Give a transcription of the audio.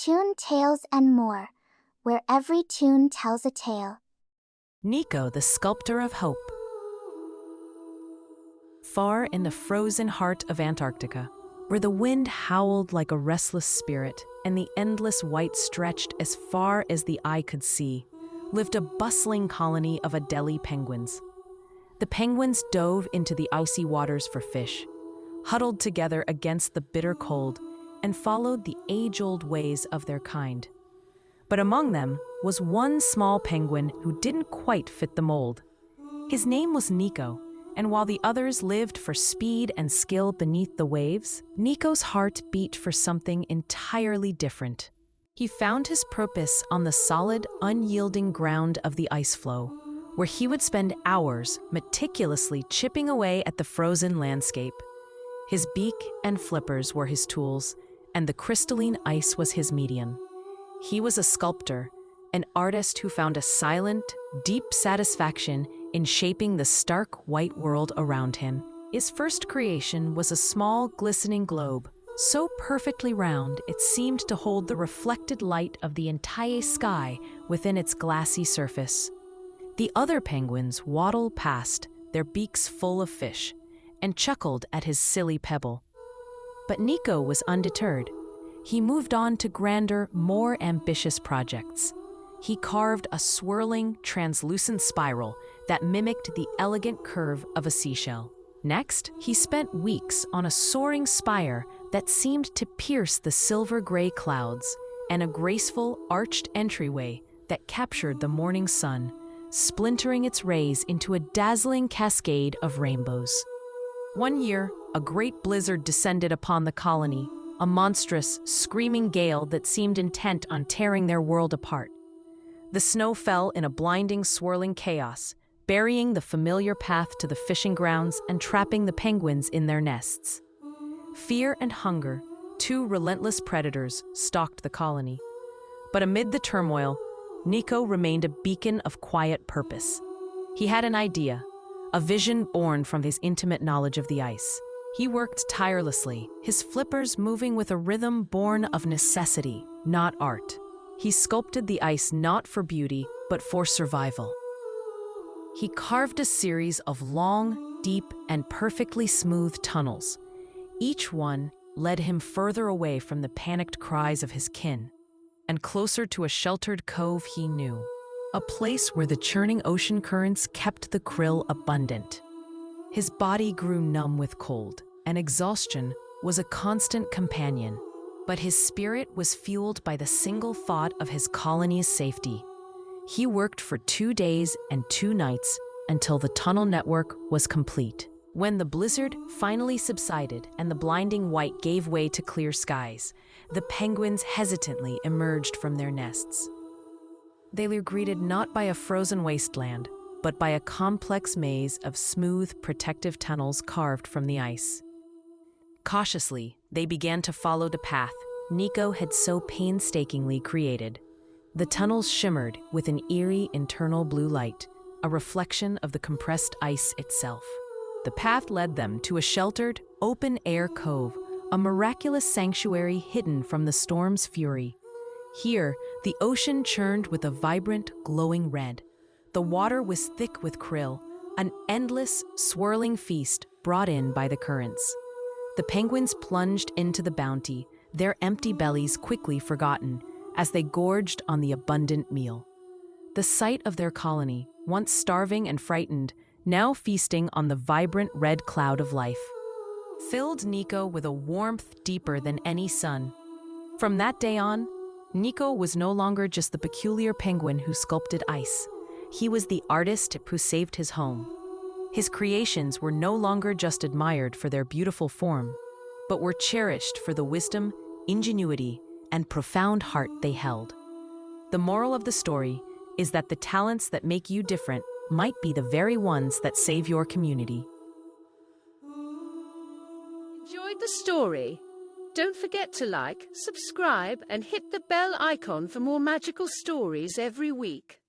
tune tales and more, where every tune tells a tale. Niko, the sculptor of hope. Far in the frozen heart of Antarctica, where the wind howled like a restless spirit and the endless white stretched as far as the eye could see, lived a bustling colony of Adelie penguins. The penguins dove into the icy waters for fish, huddled together against the bitter cold, and followed the age-old ways of their kind. But among them was one small penguin who didn't quite fit the mold. His name was Niko, and while the others lived for speed and skill beneath the waves, Niko's heart beat for something entirely different. He found his purpose on the solid, unyielding ground of the ice floe, where he would spend hours meticulously chipping away at the frozen landscape. His beak and flippers were his tools, and the crystalline ice was his medium. He was a sculptor, an artist who found a silent, deep satisfaction in shaping the stark white world around him. His first creation was a small, glistening globe, so perfectly round it seemed to hold the reflected light of the entire sky within its glassy surface. The other penguins waddled past, their beaks full of fish, and chuckled at his silly pebble. But Niko was undeterred. He moved on to grander, more ambitious projects. He carved a swirling, translucent spiral that mimicked the elegant curve of a seashell. Next, he spent weeks on a soaring spire that seemed to pierce the silver-gray clouds, and a graceful, arched entryway that captured the morning sun, splintering its rays into a dazzling cascade of rainbows. One year, a great blizzard descended upon the colony, a monstrous, screaming gale that seemed intent on tearing their world apart. The snow fell in a blinding, swirling chaos, burying the familiar path to the fishing grounds and trapping the penguins in their nests. Fear and hunger, two relentless predators, stalked the colony. But amid the turmoil, Niko remained a beacon of quiet purpose. He had an idea, a vision born from his intimate knowledge of the ice. He worked tirelessly, his flippers moving with a rhythm born of necessity, not art. He sculpted the ice not for beauty, but for survival. He carved a series of long, deep, and perfectly smooth tunnels. Each one led him further away from the panicked cries of his kin, and closer to a sheltered cove he knew, a place where the churning ocean currents kept the krill abundant. His body grew numb with cold, and exhaustion was a constant companion. But his spirit was fueled by the single thought of his colony's safety. He worked for 2 days and 2 nights until the tunnel network was complete. When the blizzard finally subsided and the blinding white gave way to clear skies, the penguins hesitantly emerged from their nests. They were greeted not by a frozen wasteland, but by a complex maze of smooth, protective tunnels carved from the ice. Cautiously, they began to follow the path Niko had so painstakingly created. The tunnels shimmered with an eerie internal blue light, a reflection of the compressed ice itself. The path led them to a sheltered, open-air cove, a miraculous sanctuary hidden from the storm's fury. Here, the ocean churned with a vibrant, glowing red. The water was thick with krill, an endless, swirling feast brought in by the currents. The penguins plunged into the bounty, their empty bellies quickly forgotten, as they gorged on the abundant meal. The sight of their colony, once starving and frightened, now feasting on the vibrant red cloud of life, filled Niko with a warmth deeper than any sun. From that day on, Niko was no longer just the peculiar penguin who sculpted ice. He was the artist who saved his home. His creations were no longer just admired for their beautiful form, but were cherished for the wisdom, ingenuity, and profound heart they held. The moral of the story is that the talents that make you different might be the very ones that save your community. Enjoyed the story? Don't forget to like, subscribe, and hit the bell icon for more magical stories every week.